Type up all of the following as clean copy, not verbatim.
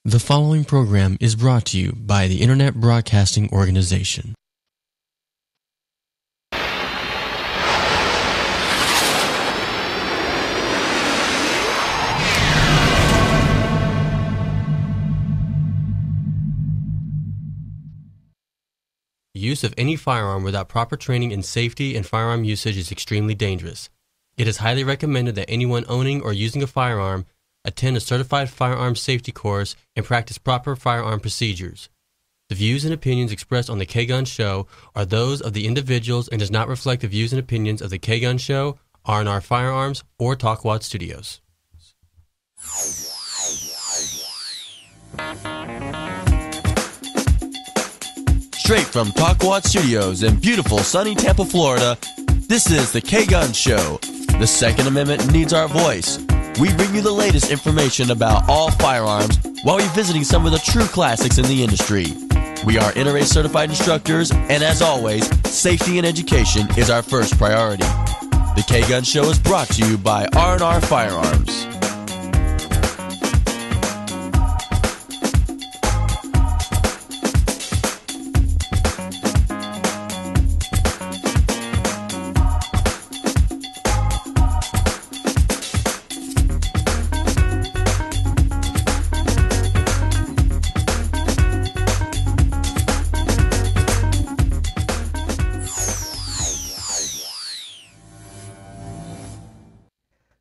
The following program is brought to you by the Internet Broadcasting Organization. Use of any firearm without proper training in safety and firearm usage is extremely dangerous. It is highly recommended that anyone owning or using a firearm attend a certified firearms safety course and practice proper firearm procedures. The views and opinions expressed on the K-Gun Show are those of the individuals and does not reflect the views and opinions of the K-Gun Show, R&R Firearms, or Talkwad Studios. Straight from Talkwad Studios in beautiful sunny Tampa, Florida, this is the K-Gun Show. The Second Amendment needs our voice. We bring you the latest information about all firearms while revisiting some of the true classics in the industry. We are NRA certified instructors, and as always, safety and education is our first priority. The K-Gun Show is brought to you by R&R Firearms.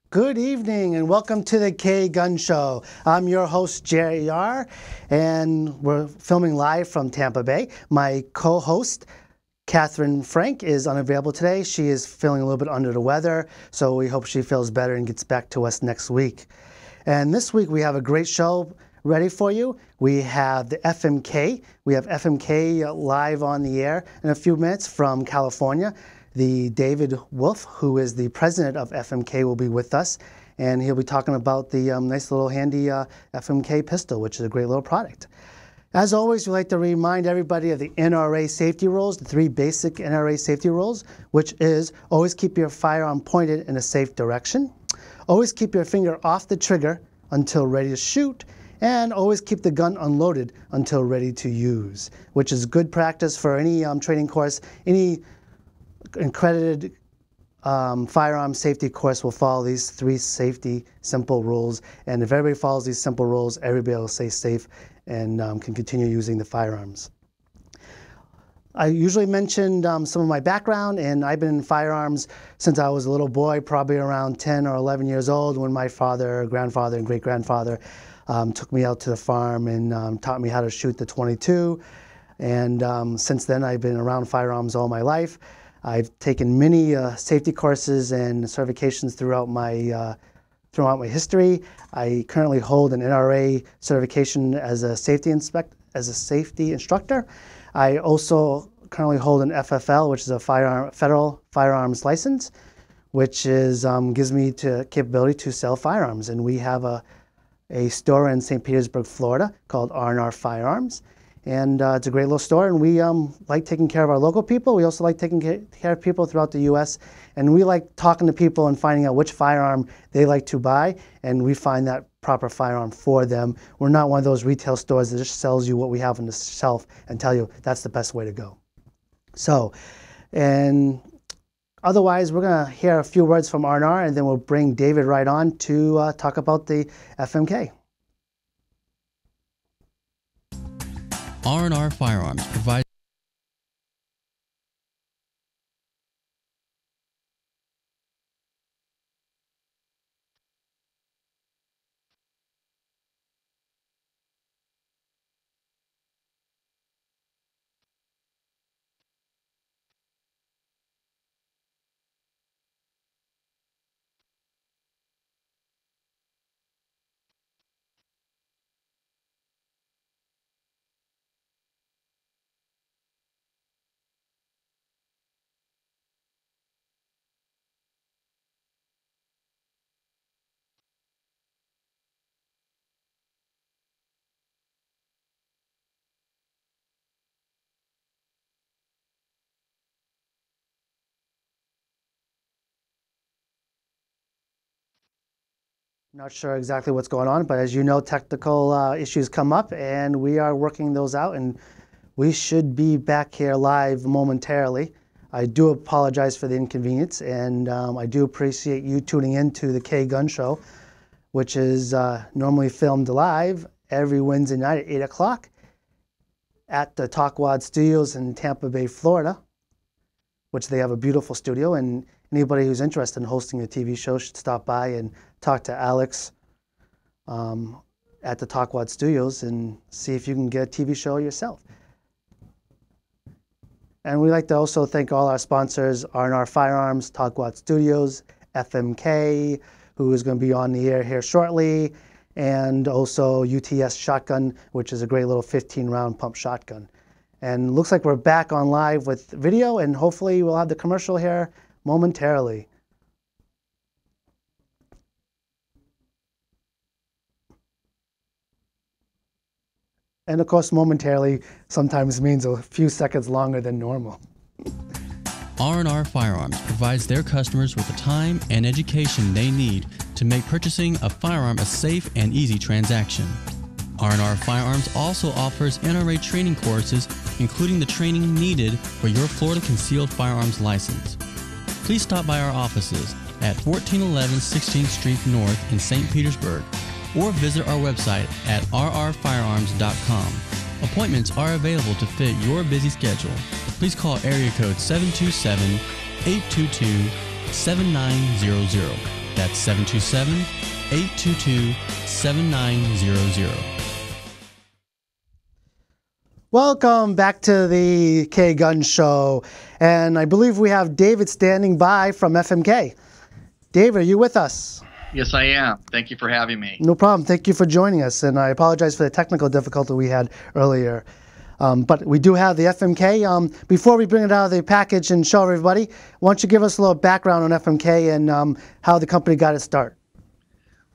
Good evening and welcome to the K-Gun Show. I'm your host, Jerry R., and we're filming live from Tampa Bay. My co-host, Catherine Frank, is unavailable today. She is feeling a little bit under the weather, so we hope she feels better and gets back to us next week. And this week we have a great show ready for you. We have the FMK. We have FMK live on the air in a few minutes from California. The David Wolfe, who is the president of FMK, will be with us, and he'll be talking about the nice little handy FMK pistol, which is a great little product. As always, we like to remind everybody of the NRA safety rules, the three basic NRA safety rules, which is always keep your firearm pointed in a safe direction, always keep your finger off the trigger until ready to shoot, and always keep the gun unloaded until ready to use, which is good practice for any training course. Any accredited firearm safety course will follow these three safety simple rules, and if everybody follows these simple rules, everybody will stay safe and can continue using the firearms. I usually mention some of my background, and I've been in firearms since I was a little boy, probably around 10 or 11 years old, when my father, grandfather, and great-grandfather took me out to the farm and taught me how to shoot the .22, and since then I've been around firearms all my life. I've taken many safety courses and certifications throughout my history. I currently hold an NRA certification as a safety instructor. I also currently hold an FFL, which is a federal firearms license, which gives me the capability to sell firearms. And we have a store in St. Petersburg, Florida, called R&R Firearms. And it's a great little store, and we like taking care of our local people. We also like taking care of people throughout the U.S., and we like talking to people and finding out which firearm they like to buy, and we find that proper firearm for them. We're not one of those retail stores that just sells you what we have on the shelf and tell you that's the best way to go. So, and otherwise, we're going to hear a few words from R&R, and then we'll bring David right on to talk about the FMK. R&R Firearms provides Not sure exactly what's going on, but as you know, technical issues come up, and we are working those out, and we should be back here live momentarily. I do apologize for the inconvenience, and I do appreciate you tuning in to the K Gun Show, which is normally filmed live every Wednesday night at 8 o'clock at the Talkwad Studios in Tampa Bay, Florida, which they have a beautiful studio, and anybody who's interested in hosting a TV show should stop by and talk to Alex at the Talkwad Studios and see if you can get a TV show yourself. And we'd like to also thank all our sponsors, R&R Firearms, Talkwad Studios, FMK, who is going to be on the air here shortly, and also UTS Shotgun, which is a great little 15-round pump shotgun. And looks like we're back on live with video, and hopefully we'll have the commercial here momentarily. And of course, momentarily sometimes means a few seconds longer than normal. R&R Firearms provides their customers with the time and education they need to make purchasing a firearm a safe and easy transaction. R&R Firearms also offers NRA training courses, including the training needed for your Florida concealed firearms license. Please stop by our offices at 1411 16th Street North in St. Petersburg, or visit our website at rrfirearms.com. Appointments are available to fit your busy schedule. Please call area code 727-822-7900. That's 727-822-7900. Welcome back to the K Gun Show. And I believe we have David standing by from FMK. David, are you with us? Yes, I am. Thank you for having me. No problem. Thank you for joining us. And I apologize for the technical difficulty we had earlier. But we do have the FMK. Before we bring it out of the package and show everybody, why don't you give us a little background on FMK and how the company got its start?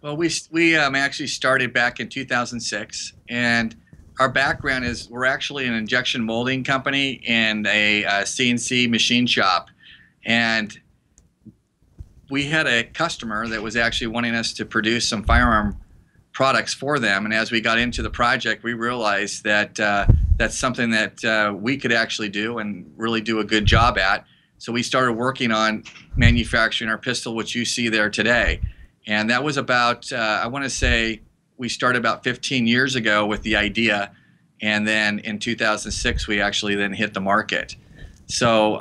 Well, we actually started back in 2006, and our background is we're actually an injection molding company and a CNC machine shop. And we had a customer that was actually wanting us to produce some firearm products for them. And as we got into the project, we realized that that's something that we could actually do and really do a good job at. So we started working on manufacturing our pistol, which you see there today. And that was about, I want to say, we started about 15 years ago with the idea. And then in 2006, we actually then hit the market. So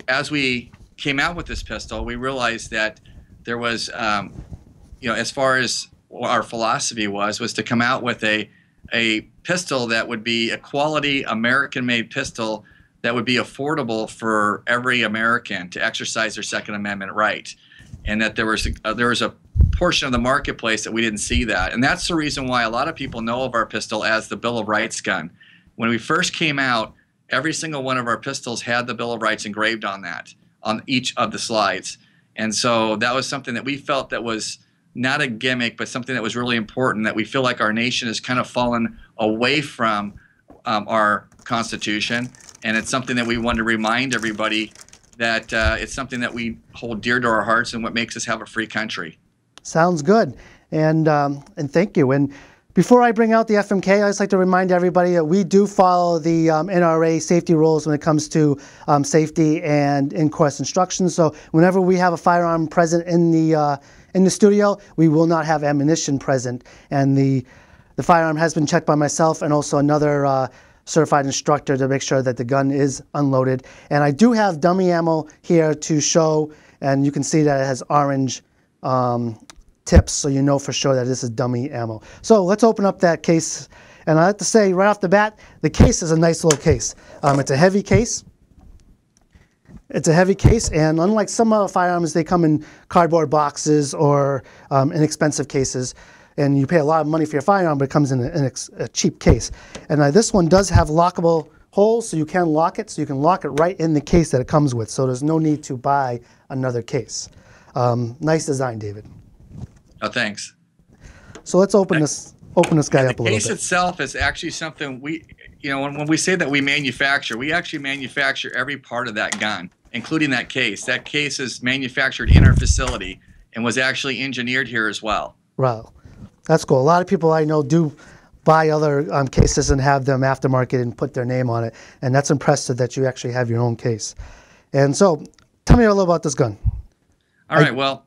as we came out with this pistol, we realized that there was, as far as our philosophy was to come out with a pistol that would be a quality American-made pistol that would be affordable for every American to exercise their Second Amendment right, and that there was a portion of the marketplace that we didn't see that. And that's the reason why a lot of people know of our pistol as the Bill of Rights gun. When we first came out, every single one of our pistols had the Bill of Rights engraved on that, on each of the slides. And so that was something that we felt that was not a gimmick, but something that was really important, that we feel like our nation has kind of fallen away from our Constitution. And it's something that we want to remind everybody that it's something that we hold dear to our hearts and what makes us have a free country. Sounds good. And thank you. And before I bring out the FMK, I'd just like to remind everybody that we do follow the NRA safety rules when it comes to safety and in-course instructions. So whenever we have a firearm present in the studio, we will not have ammunition present. And the firearm has been checked by myself and also another certified instructor to make sure that the gun is unloaded. And I do have dummy ammo here to show, and you can see that it has orange tips, so you know for sure that this is dummy ammo. So let's open up that case. And I have to say right off the bat, the case is a nice little case. It's a heavy case. It's a heavy case, and unlike some other firearms, they come in cardboard boxes or inexpensive cases. And you pay a lot of money for your firearm, but it comes in a cheap case. And this one does have lockable holes, so you can lock it. So you can lock it right in the case that it comes with. So there's no need to buy another case. Nice design, David. Oh, thanks. So let's open this guy up a little bit. The case itself is actually something when we say that we manufacture, we actually manufacture every part of that gun, including that case. That case is manufactured in our facility. and was actually engineered here as well. Wow, that's cool. A lot of people I know do buy other cases and have them aftermarket and put their name on it, and that's impressive that you actually have your own case. And so, tell me a little about this gun. All right. Well,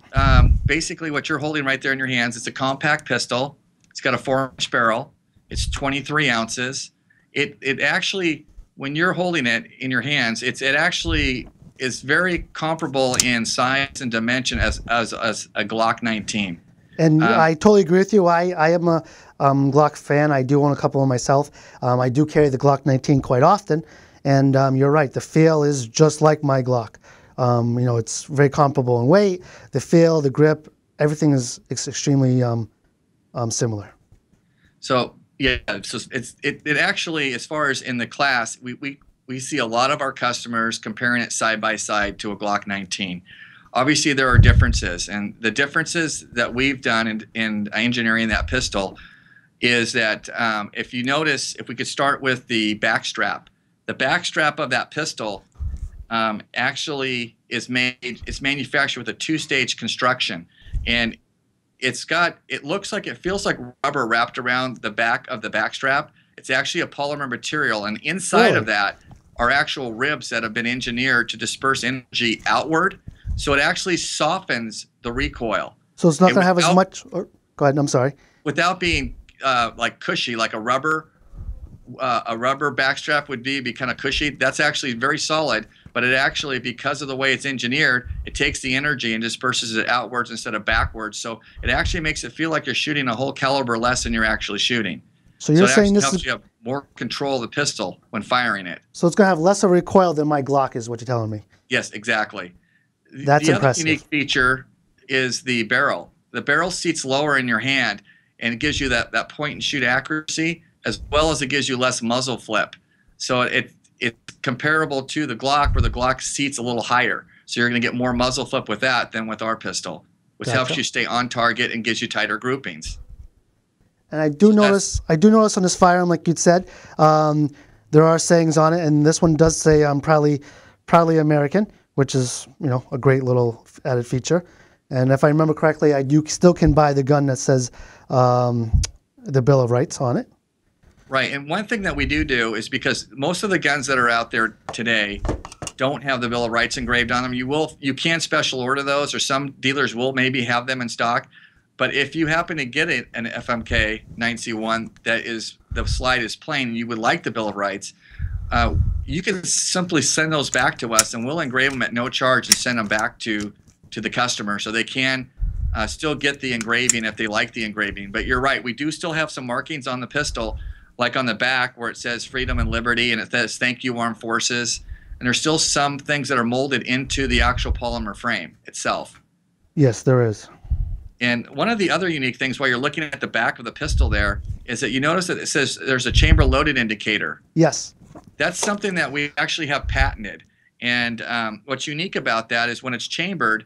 basically, what you're holding right there in your hands, it's a compact pistol. It's got a 4-inch barrel. It's 23 ounces. It actually, when you're holding it in your hands, it actually is very comparable in size and dimension as a Glock 19. And I totally agree with you. I am a Glock fan. I do own a couple of myself. I do carry the Glock 19 quite often. And you're right, the feel is just like my Glock. You know, it's very comparable in weight, the feel, the grip, everything is extremely similar. So yeah, so it actually, as far as in the class, we see a lot of our customers comparing it side by side to a Glock 19. Obviously, there are differences, and the differences that we've done in engineering that pistol is that if you notice, if we could start with the back strap of that pistol actually is manufactured with a 2-stage construction, and it looks like, it feels like rubber wrapped around the back of the back strap. It's actually a polymer material, and inside of that are actual ribs that have been engineered to disperse energy outward, so it actually softens the recoil. So it's not going to have as much. Go ahead. I'm sorry. Without being like cushy, like a rubber backstrap would be kind of cushy. That's actually very solid, but it actually, because of the way it's engineered, it takes the energy and disperses it outwards instead of backwards. So it actually makes it feel like you're shooting a whole caliber less than you're actually shooting. So you're saying this helps you have more control of the pistol when firing it. So it's going to have less of a recoil than my Glock is what you're telling me. Yes, exactly. That's the impressive. The other unique feature is the barrel. The barrel seats lower in your hand, and it gives you that point and shoot accuracy, as well as it gives you less muzzle flip. So it's comparable to the Glock, where the Glock seats a little higher. So you're going to get more muzzle flip with that than with our pistol, which helps you stay on target and gives you tighter groupings. And I do notice on this firearm, like you'd said, there are sayings on it, and this one does say proudly American, which is, you know, a great little added feature. And if I remember correctly, you still can buy the gun that says the Bill of Rights on it. Right, and one thing that we do is, because most of the guns that are out there today don't have the Bill of Rights engraved on them. You can special order those, or some dealers will maybe have them in stock. But if you happen to get an FMK 9C1 that is, the slide is plain, and you would like the Bill of Rights, you can simply send those back to us, and we'll engrave them at no charge and send them back to the customer, so they can still get the engraving if they like the engraving. But you're right, we do still have some markings on the pistol, like on the back where it says freedom and liberty, and it says thank you, Armed Forces. And there's still some things that are molded into the actual polymer frame itself. Yes, there is. And one of the other unique things while you're looking at the back of the pistol there is that you notice that it says there's a chamber loaded indicator. Yes. That's something that we actually have patented. And what's unique about that is when it's chambered,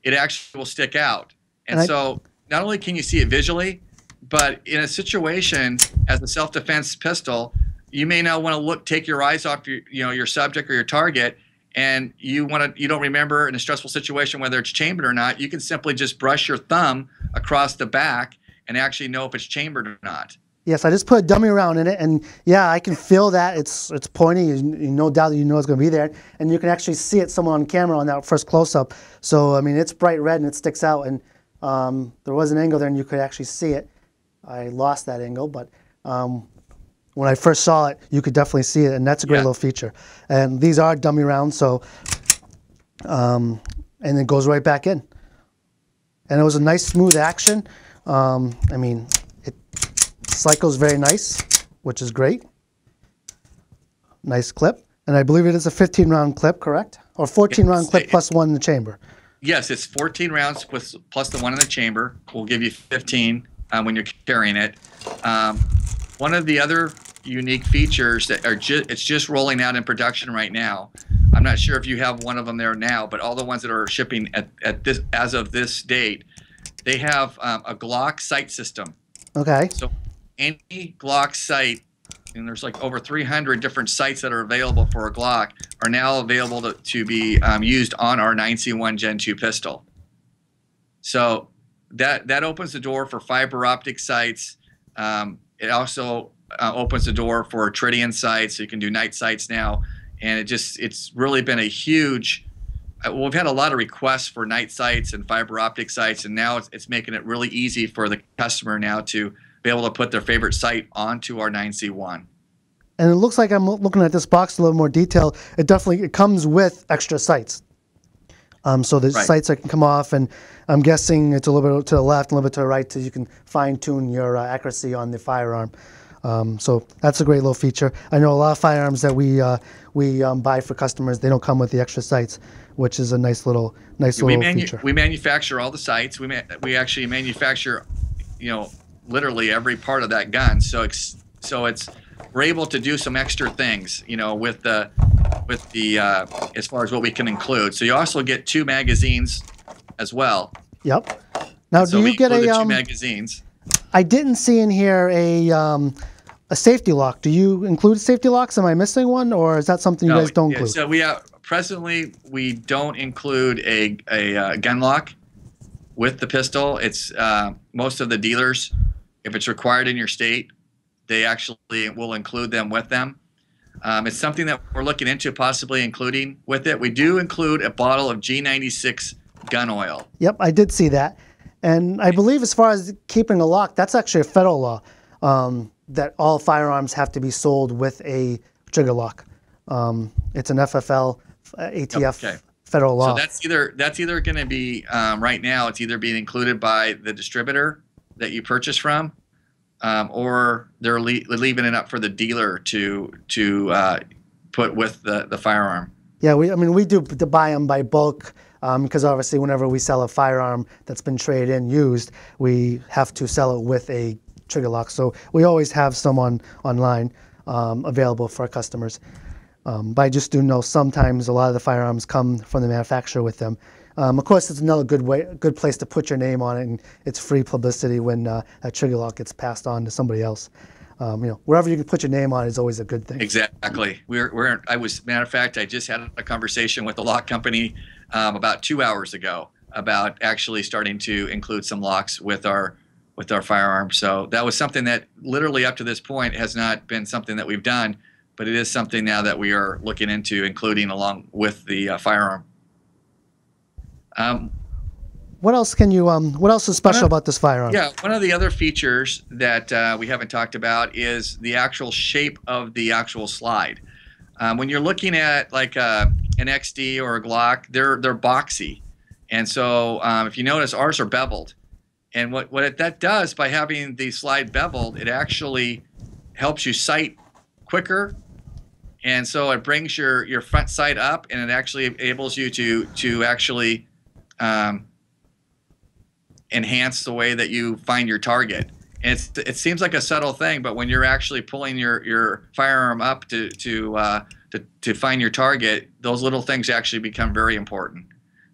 it actually will stick out. And so not only can you see it visually, but in a situation as a self-defense pistol, you may now want to take your eyes off your subject or your target, and you don't remember in a stressful situation whether it's chambered or not. You can simply just brush your thumb across the back and actually know if it's chambered or not. Yes, I just put a dummy round in it, and yeah, I can feel that it's pointy. You no doubt that you know it's going to be there, and you can actually see it somewhere on camera on that first close-up. So I mean, it's bright red and it sticks out, and there was an angle there, and you could actually see it. I lost that angle, but when I first saw it, you could definitely see it, and that's a great little feature. And these are dummy rounds, so and it goes right back in. And it was a nice, smooth action. I mean, it cycles very nice, which is great. Nice clip. And I believe it is a 15-round clip, correct? Or 14-round clip plus one in the chamber. Yes, it's 14 rounds plus the one in the chamber. We'll give you 15 when you're carrying it. One of the other unique features that are it's just rolling out in production right now. I'm not sure if you have one of them there now, but all the ones that are shipping as of this date, they have a Glock sight system. Okay. So any Glock sight, and there's like over 300 different sights that are available for a Glock, are now available to be used on our 9C1 Gen 2 pistol. So that opens the door for fiber optic sights. It also opens the door for tritium sights, so you can do night sights now. And it's really been a huge. We've had a lot of requests for night sights and fiber optic sights, and now it's making it really easy for the customer now to be able to put their favorite sight onto our 9C1. And it looks like I'm looking at this box a little more detail. It comes with extra sights. So the sights that can come off, and I'm guessing it's a little bit to the left, a little bit to the right, so you can fine-tune your accuracy on the firearm. So that's a great little feature. I know a lot of firearms that we buy for customers, they don't come with the extra sights, which is a nice little feature. We manufacture all the sights. We actually manufacture, literally every part of that gun. So we're able to do some extra things, with the as far as what we can include. So you also get 2 magazines as well. Yep. Now, do you get 2 magazines? I didn't see in here a safety lock. Do you include safety locks? Am I missing one, or is that something you guys don't include? So presently we don't include a gun lock with the pistol. It's most of the dealers, if it's required in your state, they actually will include them with them. It's something that we're looking into possibly including with it. We do include a bottle of G96 gun oil. Yep, I did see that. And I believe as far as keeping a lock, that's actually a federal law, that all firearms have to be sold with a trigger lock. It's an FFL, ATF federal law. So that's either going to be, right now, it's either being included by the distributor that you purchase from, or they're leaving it up for the dealer to put with the firearm. Yeah, we do buy them by bulk, because obviously whenever we sell a firearm that's been traded in used, we have to sell it with a trigger lock. So we always have some online available for our customers. But I just do know sometimes a lot of the firearms come from the manufacturer with them. Of course, it's another good place to put your name on it, and it's free publicity when that trigger lock gets passed on to somebody else. Wherever you can put your name on it is always a good thing. Exactly. Matter of fact, I just had a conversation with the lock company about 2 hours ago about actually starting to include some locks with our firearms. So that was something that literally up to this point has not been something that we've done, but it is something now that we are looking into including along with the firearm. What else what else is special about this firearm? Yeah, one of the other features that we haven't talked about is the actual shape of the actual slide. When you're looking at like an XD or a Glock, they're boxy. And so if you notice, ours are beveled. And what that does by having the slide beveled, it actually helps you sight quicker. And so it brings your front sight up, and it actually enables you to actually enhance the way that you find your target. And it seems like a subtle thing, but when you're actually pulling your firearm up to find your target, those little things actually become very important.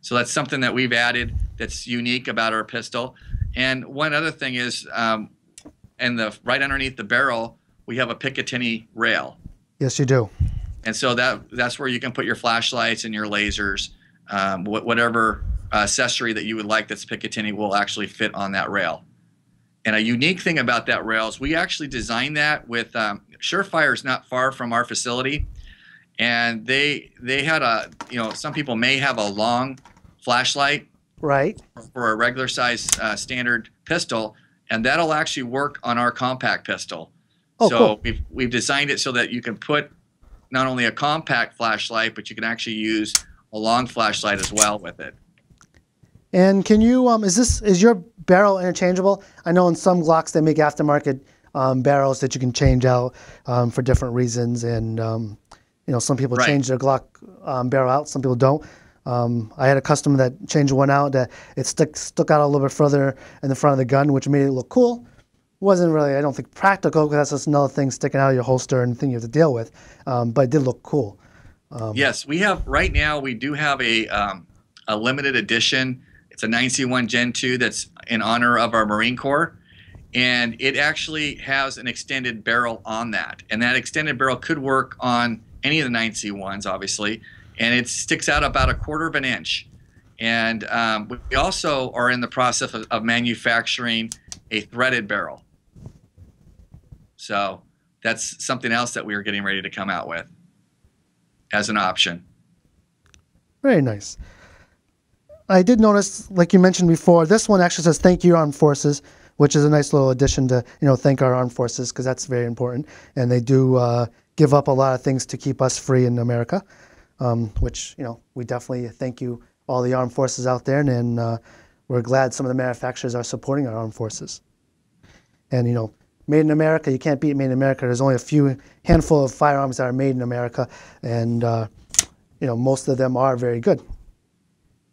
So that's something that we've added that's unique about our pistol. And one other thing is, right underneath the barrel, we have a Picatinny rail. Yes, you do. And so that's where you can put your flashlights and your lasers, whatever accessory that you would like that's Picatinny will actually fit on that rail. And a unique thing about that rail is we actually designed that with Surefire is not far from our facility, and they had some people may have a long flashlight, right, for a regular size standard pistol, and that'll actually work on our compact pistol. Oh, so cool. we've designed it so that you can put not only a compact flashlight, but you can actually use a long flashlight as well with it. And can you is your barrel interchangeable? I know in some Glocks they make aftermarket barrels that you can change out for different reasons, and some people change their Glock barrel out, some people don't. I had a customer that changed one out that it stuck out a little bit further in the front of the gun, which made it look cool. Wasn't really, I don't think, practical, because that's just another thing sticking out of your holster and thing you have to deal with. But it did look cool. Yes, we have right now. We do have a limited edition. It's a 9C1 Gen 2 that's in honor of our Marine Corps, and it actually has an extended barrel on that. And that extended barrel could work on any of the 9C1s, obviously, and it sticks out about 1/4 of an inch. And we also are in the process of manufacturing a threaded barrel. So that's something else that we are getting ready to come out with as an option. Very nice. I did notice, like you mentioned before, this one actually says "Thank you, Armed Forces," which is a nice little addition to, thank our armed forces, because that's very important. And they do give up a lot of things to keep us free in America, which, we definitely thank you, all the armed forces out there. And we're glad some of the manufacturers are supporting our armed forces. And, made in America, you can't beat made in America. There's only a handful of firearms that are made in America. And, most of them are very good.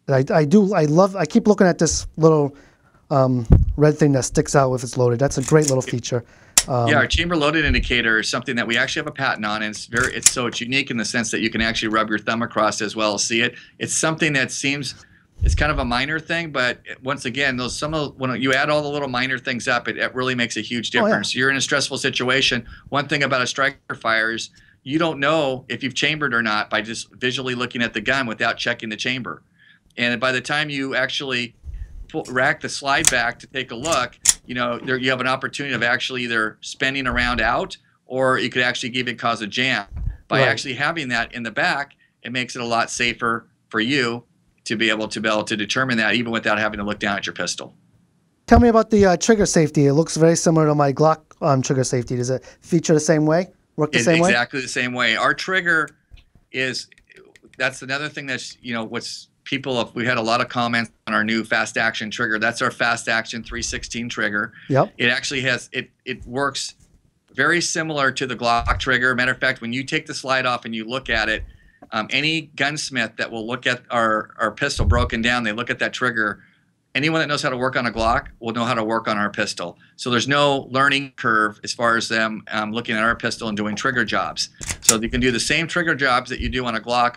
I keep looking at this little red thing that sticks out if it's loaded. That's a great little feature. Yeah, our chamber loaded indicator is something that we actually have a patent on, and it's unique in the sense that you can actually rub your thumb across as well as see it. It's something that it's kind of a minor thing, but once again, when you add all the little minor things up, it really makes a huge difference. Oh, yeah. You're in a stressful situation. One thing about a striker fire is you don't know if you've chambered or not by just visually looking at the gun without checking the chamber. And by the time you actually rack the slide back to take a look, you have an opportunity of actually either spinning around out, or you could actually even cause a jam. By actually having that in the back, it makes it a lot safer for you to be able to determine that even without having to look down at your pistol. Tell me about the trigger safety. It looks very similar to my Glock trigger safety. Does it feature the same way? Work the same way? Exactly the same way. Our trigger that's another thing that's, we had a lot of comments on our new fast action trigger. That's our fast action 316 trigger. Yep. It actually it works very similar to the Glock trigger. Matter of fact, when you take the slide off and you look at it, any gunsmith that will look at our pistol broken down, they look at that trigger. Anyone that knows how to work on a Glock will know how to work on our pistol. So there's no learning curve as far as them looking at our pistol and doing trigger jobs. So you can do the same trigger jobs that you do on a Glock,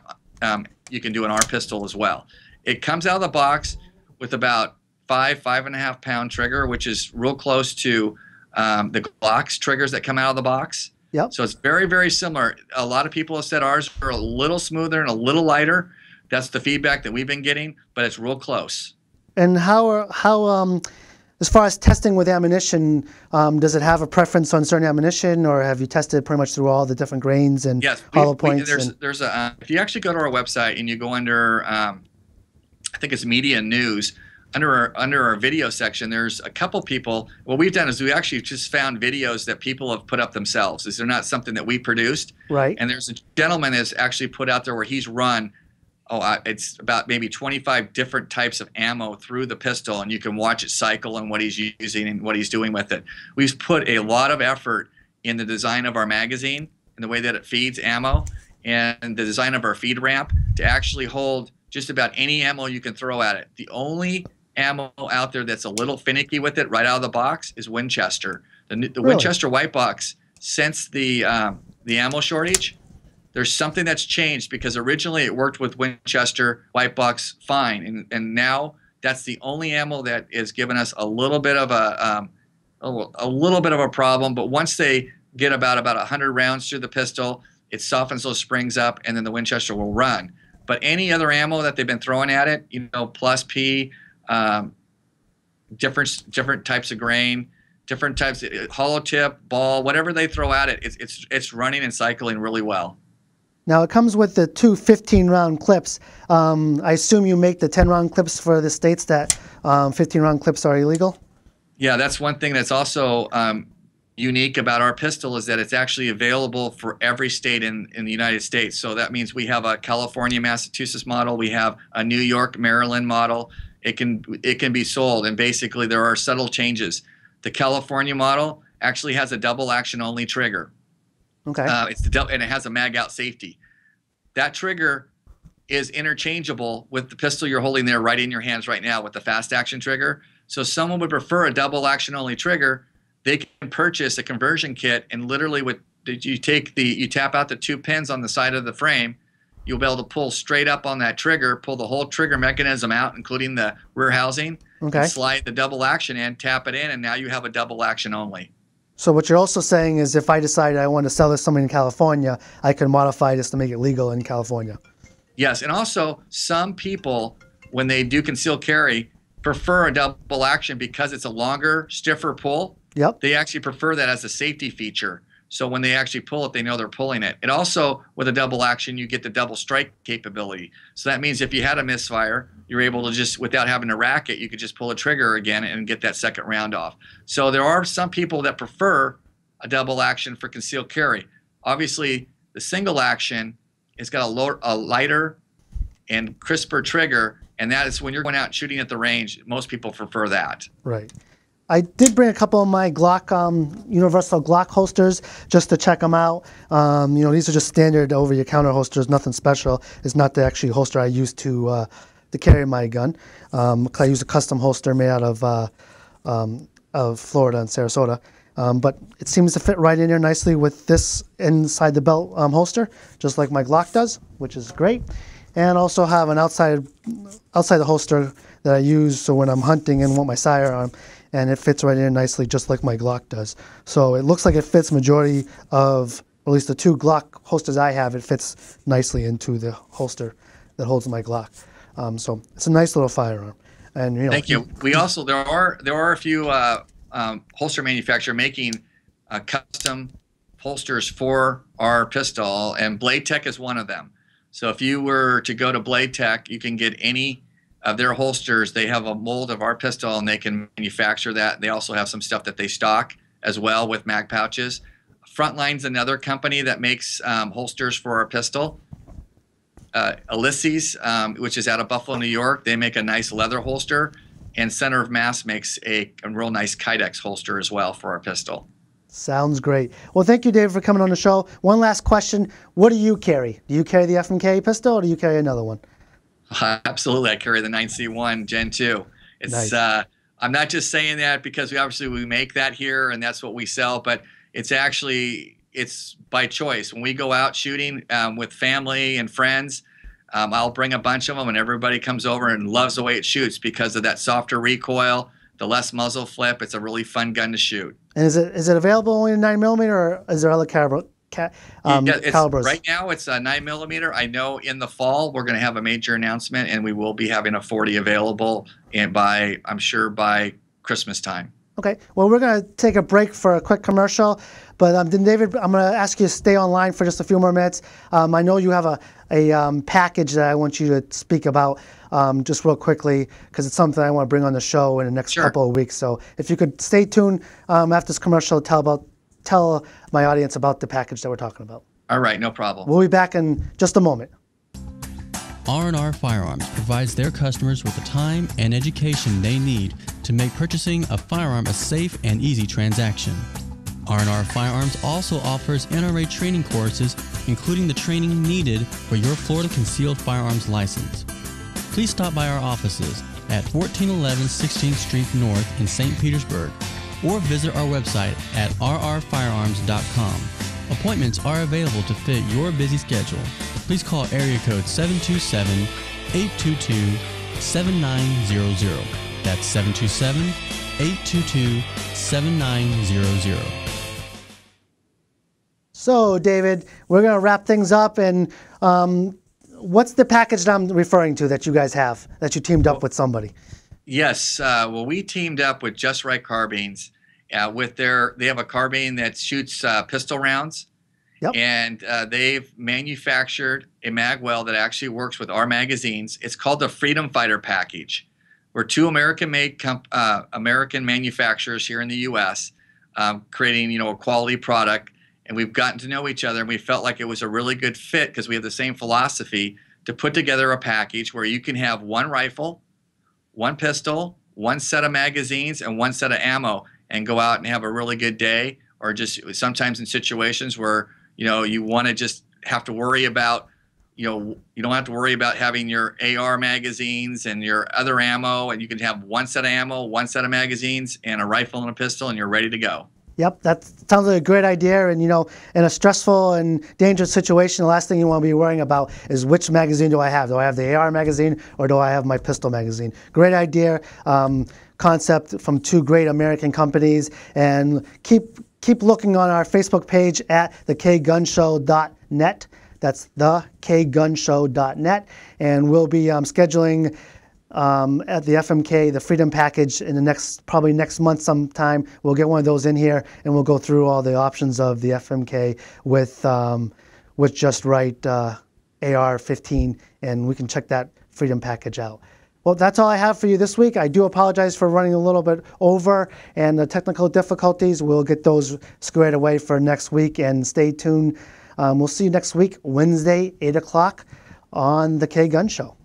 you can do in our pistol as well. It comes out of the box with about 5.5 pound trigger, which is real close to the Glock's triggers that come out of the box. Yep. So it's very, very similar. A lot of people have said ours are a little smoother and a little lighter. That's the feedback that we've been getting, but it's real close. And how as far as testing with ammunition, does it have a preference on certain ammunition, or have you tested pretty much through all the different grains and hollow points? There's if you actually go to our website and you go under, I think it's media and news, under our video section, there's a couple people. What we've done is we actually just found videos that people have put up themselves. They're not something that we produced. Right. And there's a gentleman that's actually put out there where he's run, it's about maybe 25 different types of ammo through the pistol, and you can watch it cycle and what he's using and what he's doing with it. We've put a lot of effort in the design of our magazine and the way that it feeds ammo, and the design of our feed ramp to actually hold just about any ammo you can throw at it. The only ammo out there that's a little finicky with it right out of the box is Winchester. The really? Winchester white box, since the ammo shortage, there's something that's changed, because originally it worked with Winchester white box fine, and now that's the only ammo that is giving us a little bit of a problem. But once they get about 100 rounds through the pistol, it softens those springs up, and then the Winchester will run. But any other ammo that they've been throwing at it, plus P, different types of grain, different types of hollow tip, ball, whatever they throw at it, it's running and cycling really well. Now, it comes with the two 15-round clips. I assume you make the 10-round clips for the states that 15-round clips are illegal? Yeah, that's one thing that's also unique about our pistol, is that it's actually available for every state in the United States. So that means we have a California, Massachusetts model. We have a New York, Maryland model. It can be sold, and basically there are subtle changes. The California model actually has a double action only trigger. Okay. And it has a mag out safety. That trigger is interchangeable with the pistol you're holding there right in your hands right now with the fast action trigger. So if someone would prefer a double action only trigger, they can purchase a conversion kit, and literally you tap out the two pins on the side of the frame, you'll be able to pull straight up on that trigger, pull the whole trigger mechanism out, including the rear housing, and slide the double action in, tap it in, and now you have a double action only. So what you're also saying is, if I decided I want to sell this to somebody in California, I can modify this to make it legal in California. Yes, and also some people when they do concealed carry, prefer a double action because it's a longer, stiffer pull. Yep. They actually prefer that as a safety feature. So when they actually pull it, they know they're pulling it. And also, with a double action, you get the double strike capability. So that means if you had a misfire, you're able to just, without having to rack it, you could just pull a trigger again and get that second round off. So there are some people that prefer a double action for concealed carry. Obviously, the single action has got a lighter and crisper trigger, and that is when you're going out shooting at the range, most people prefer that. Right. I did bring a couple of my Glock, universal Glock holsters just to check them out. These are just standard over-the-counter holsters, nothing special. It's not the actual holster I use to carry my gun. I use a custom holster made out of Florida and Sarasota. But it seems to fit right in there nicely with this inside the belt holster, just like my Glock does, which is great. And also have an outside the holster that I use so when I'm hunting and want my sidearm, and it fits right in nicely just like my Glock does. So it looks like it fits majority of, or at least the two Glock holsters I have, it fits nicely into the holster that holds my Glock. So it's a nice little firearm. And Thank you. We also, there are a few holster manufacturer making custom holsters for our pistol, and Blade Tech is one of them. So if you were to go to Blade Tech, you can get any of their holsters. They have a mold of our pistol, and they can manufacture that. They also have some stuff that they stock as well with mag pouches. Frontline's another company that makes holsters for our pistol. Ulysses, which is out of Buffalo, New York, they make a nice leather holster. And Center of Mass makes a real nice Kydex holster as well for our pistol. Sounds great. Well, thank you, David, for coming on the show. One last question. What do you carry? Do you carry the FMK pistol, or do you carry another one? Absolutely. I carry the 9C1 Gen 2. It's nice. I'm not just saying that because we make that here and that's what we sell, but it's by choice. When we go out shooting with family and friends, I'll bring a bunch of them, and everybody comes over and loves the way it shoots because of that softer recoil, the less muzzle flip. It's a really fun gun to shoot. And is it available only in 9mm, or is there other calibers? Right now it's a 9mm. I know in the fall we're going to have a major announcement, and we will be having a 40 available, and I'm sure by Christmas time. Okay. Well, we're going to take a break for a quick commercial. But then, David, I'm going to ask you to stay online for just a few more minutes. I know you have a package that I want you to speak about just real quickly, because it's something I want to bring on the show in the next couple of weeks. So if you could stay tuned after this commercial, tell my audience about the package that we're talking about. All right, no problem. We'll be back in just a moment. R&R Firearms provides their customers with the time and education they need to make purchasing a firearm a safe and easy transaction. R&R Firearms also offers NRA training courses, including the training needed for your Florida Concealed Firearms license. Please stop by our offices at 1411 16th Street North in St. Petersburg, or visit our website at rrfirearms.com. Appointments are available to fit your busy schedule. Please call area code 727-822-7900. That's 727-822-7900. So, David, we're going to wrap things up. And what's the package that I'm referring to that you guys have, that you teamed up with somebody? Yes. Well, we teamed up with Just Right Carbines. They have a carbine that shoots pistol rounds. Yep. And they've manufactured a magwell that actually works with our magazines. It's called the Freedom Fighter package. We're two American-made American manufacturers here in the U.S. Creating a quality product, and we've gotten to know each other, and we felt like it was a really good fit because we have the same philosophy to put together a package where you can have one rifle, one pistol, one set of magazines, and one set of ammo, and go out and have a really good day. Or just sometimes in situations where you want to just have to worry about, you don't have to worry about having your AR magazines and your other ammo, and you can have one set of ammo, one set of magazines, and a rifle and a pistol, and you're ready to go. Yep, that sounds like a great idea. And, in a stressful and dangerous situation, the last thing you want to be worrying about is which magazine do I have? Do I have the AR magazine, or do I have my pistol magazine? Great idea, concept from two great American companies. And keep looking on our Facebook page at thekgunshow.net. That's thekgunshow.net. And we'll be scheduling at the FMK, the Freedom Package, in the probably next month sometime. We'll get one of those in here, and we'll go through all the options of the FMK with Just Right AR-15, and we can check that Freedom Package out. Well, that's all I have for you this week. I do apologize for running a little bit over and the technical difficulties. We'll get those squared away for next week, and stay tuned. We'll see you next week, Wednesday, 8 o'clock on the K Gun Show.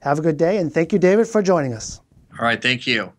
Have a good day, and thank you, David, for joining us. All right, thank you.